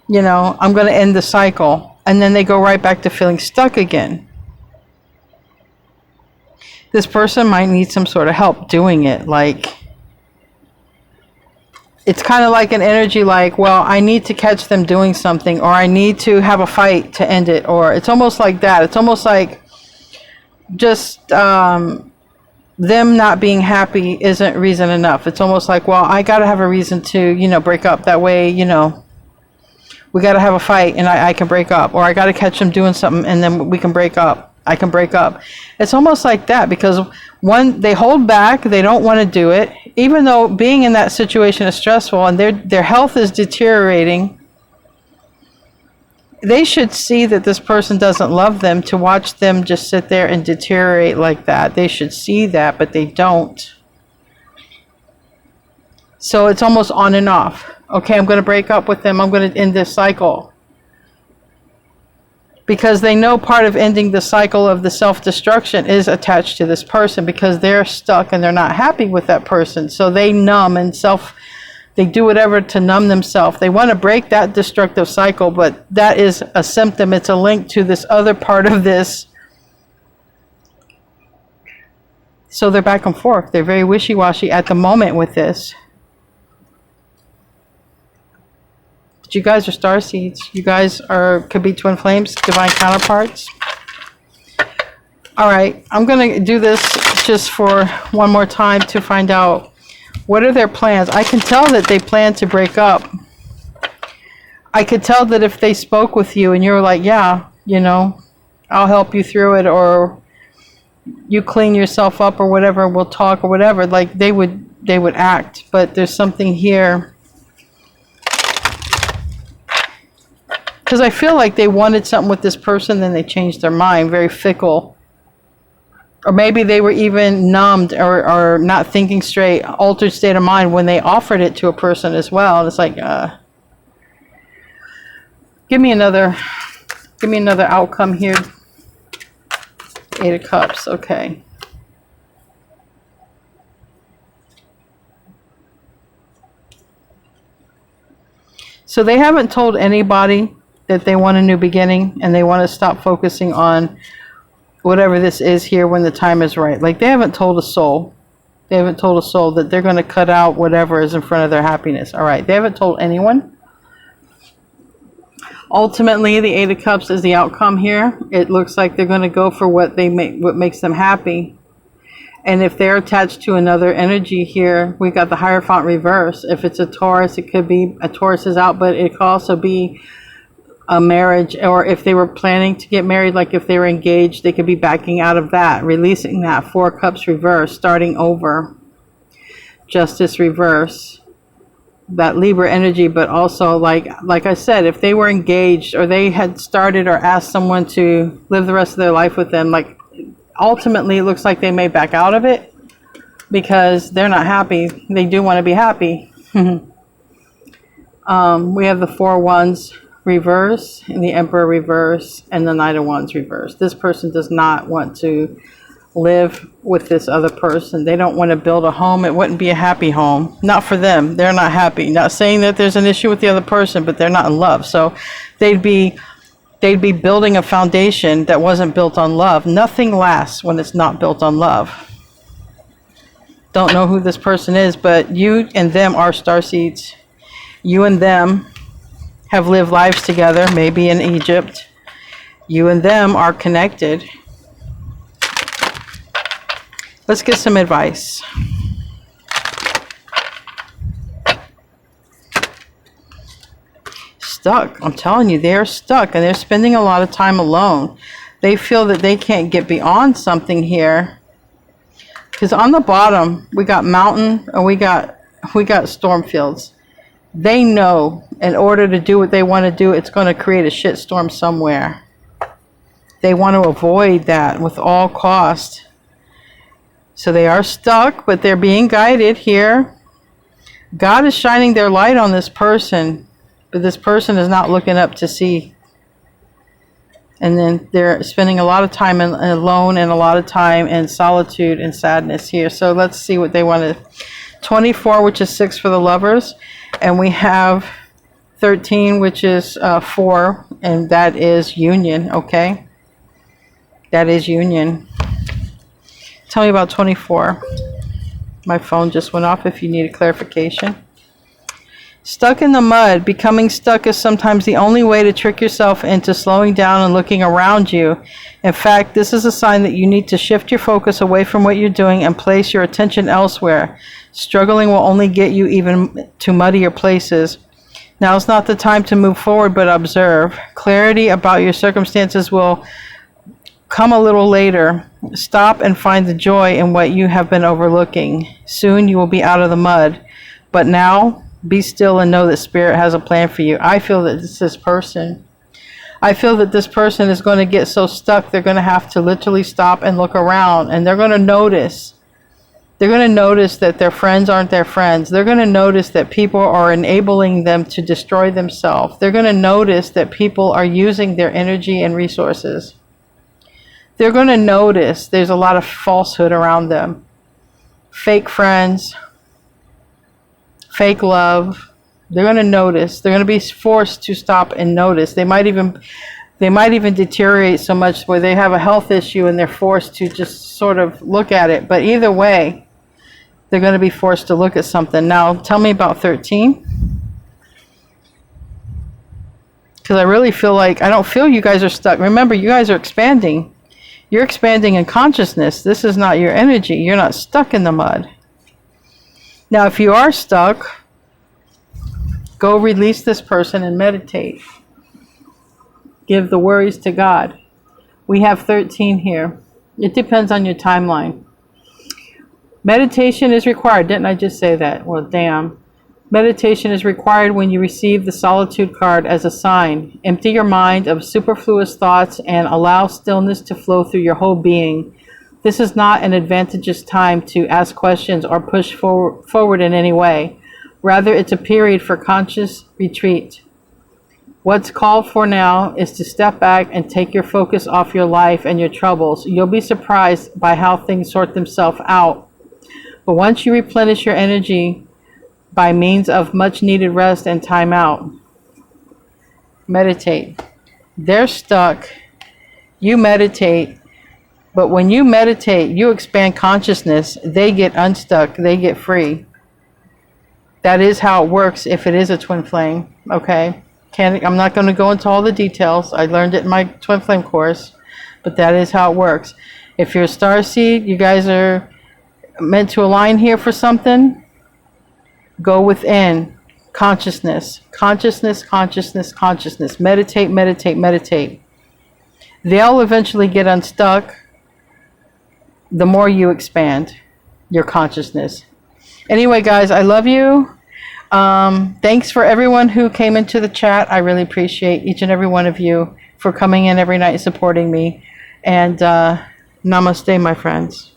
You know, I'm going to end the cycle. And then they go right back to feeling stuck again. This person might need some sort of help doing it. Like, it's kind of like an energy like, well, I need to catch them doing something, or I need to have a fight to end it. Or it's almost like that. It's almost like just them not being happy isn't reason enough. It's almost like, well, I got to have a reason to, you know, break up. That way, you know, we got to have a fight and I can break up. Or I got to catch them doing something and then we can break up. I can break up. It's almost like that, because one, they hold back. They don't want to do it. Even though being in that situation is stressful and their health is deteriorating, they should see that this person doesn't love them to watch them just sit there and deteriorate like that. They should see that, but they don't. So it's almost on and off. Okay, I'm going to break up with them. I'm going to end this cycle. Because they know part of ending the cycle of the self-destruction is attached to this person, because they're stuck and they're not happy with that person. So they numb and they do whatever to numb themselves. They want to break that destructive cycle, but that is a symptom. It's a link to this other part of this. So they're back and forth. They're very wishy-washy at the moment with this. But you guys are starseeds. You guys could be twin flames, divine counterparts. All right, I'm going to do this just for one more time to find out what are their plans. I can tell that they plan to break up. I could tell that if they spoke with you and you were like, yeah, you know, I'll help you through it, or you clean yourself up or whatever, we'll talk or whatever, like they would act. But there's something here. Because I feel like they wanted something with this person, then they changed their mind. Very fickle. Or maybe they were even numbed or not thinking straight, altered state of mind when they offered it to a person as well. And it's like, give me another outcome here. Eight of Cups, okay. So they haven't told anybody that they want a new beginning and they want to stop focusing on whatever this is here when the time is right. Like, they haven't told a soul. They haven't told a soul that they're going to cut out whatever is in front of their happiness. All right. They haven't told anyone. Ultimately, the Eight of Cups is the outcome here. It looks like they're going to go for what makes them happy. And if they're attached to another energy here, we got the Hierophant reverse. If it's a Taurus, it could be a Taurus is out, but it could also be a marriage, or if they were planning to get married, like if they were engaged, they could be backing out of that, releasing that. Four Cups reverse, starting over. Justice reverse. That Libra energy, but also like I said, if they were engaged or they had started or asked someone to live the rest of their life with them, like ultimately it looks like they may back out of it because they're not happy. They do want to be happy. We have the Four Wands reverse and the Emperor reverse and the Knight of Wands reverse. This person does not want to live with this other person. They don't want to build a home. It wouldn't be a happy home. Not for them. They're not happy. Not saying that there's an issue with the other person, but they're not in love. So they'd be building a foundation that wasn't built on love. Nothing lasts when it's not built on love. Don't know who this person is, but you and them are starseeds. You and them have lived lives together, maybe in Egypt. You and them are connected. Let's get some advice. Stuck. I'm telling you, they're stuck and they're spending a lot of time alone. They feel that they can't get beyond something here. Because on the bottom, we got mountain and we got storm fields. They know in order to do what they want to do, it's going to create a shitstorm somewhere. They want to avoid that with all cost. So they are stuck, but they're being guided here. God is shining their light on this person, but this person is not looking up to see. And then they're spending a lot of time alone and a lot of time in solitude and sadness here. So let's see what they want to. 24, which is 6 for the lovers. And we have 13, which is 4. And that is union, okay? That is union. Tell me about 24. My phone just went off if you need a clarification. Stuck in the mud. Becoming stuck is sometimes the only way to trick yourself into slowing down and looking around you. In fact, this is a sign that you need to shift your focus away from what you're doing and place your attention elsewhere. Struggling will only get you even to muddier places. Now is not the time to move forward, but observe. Clarity about your circumstances will come a little later. Stop and find the joy in what you have been overlooking. Soon you will be out of the mud. But now, be still and know that Spirit has a plan for you. I feel that this person is going to get so stuck, they're going to have to literally stop and look around. And they're going to notice. They're going to notice that their friends aren't their friends. They're going to notice that people are enabling them to destroy themselves. They're going to notice that people are using their energy and resources. They're going to notice there's a lot of falsehood around them. Fake friends. Fake love. They're going to notice. They're going to be forced to stop and notice. They might even deteriorate so much where they have a health issue and they're forced to just sort of look at it. But either way, they're going to be forced to look at something. Now, tell me about 13. Because I really feel like, I don't feel you guys are stuck. Remember, you guys are expanding. You're expanding in consciousness. This is not your energy. You're not stuck in the mud. Now, if you are stuck, go release this person and meditate. Give the worries to God. We have 13 here. It depends on your timeline. Meditation is required. Didn't I just say that? Well, damn. Meditation is required when you receive the solitude card as a sign. Empty your mind of superfluous thoughts and allow stillness to flow through your whole being. This is not an advantageous time to ask questions or push forward in any way. Rather, it's a period for conscious retreat. What's called for now is to step back and take your focus off your life and your troubles. You'll be surprised by how things sort themselves out. But once you replenish your energy by means of much needed rest and time out, meditate. They're stuck. You meditate. But when you meditate, you expand consciousness. They get unstuck. They get free. That is how it works if it is a twin flame. Okay? I'm not going to go into all the details. I learned it in my twin flame course. But that is how it works. If you're a starseed, you guys are meant to align here for something. Go within. Consciousness. Consciousness, consciousness, consciousness. Meditate, meditate, meditate. They'll eventually get unstuck. The more you expand your consciousness. Anyway, guys, I love you. Thanks for everyone who came into the chat. I really appreciate each and every one of you for coming in every night and supporting me. And namaste, my friends.